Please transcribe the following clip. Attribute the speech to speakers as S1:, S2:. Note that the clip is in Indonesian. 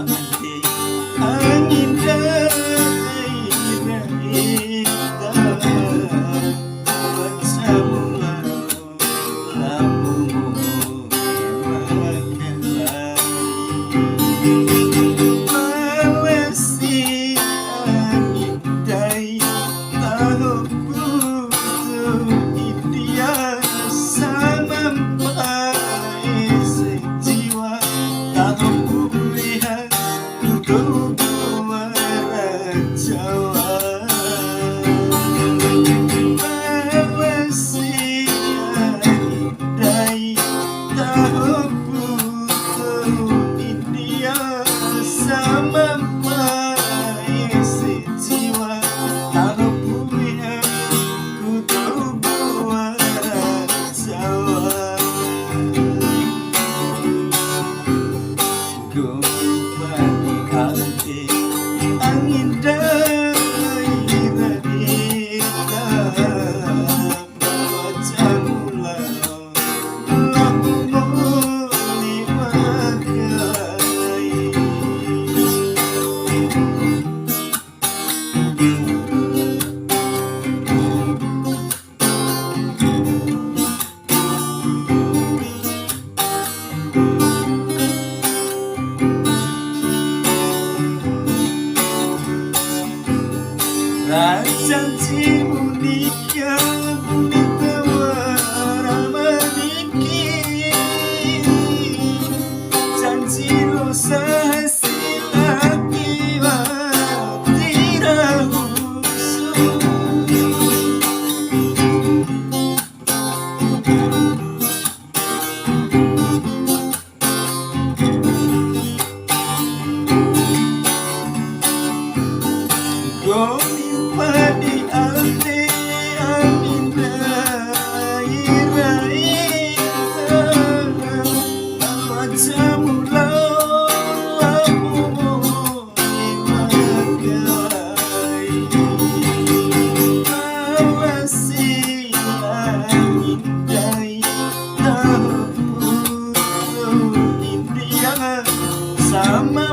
S1: kanti angin dari wajahmu labumu melesi angin dari tahukku India sama sejiwa tahukku lihat untuk Jawa melesi dari tahukku India sama sejiwa tahukku lihat untuk Jawa. Gombani kanti angin dari wajahmu labumu dipakai. Janjimu nikah ditawar meniki janji dosa silaki tidak usul padi ate angin dari wajahmu labumu dipakai melesi angin dari tahukku India sama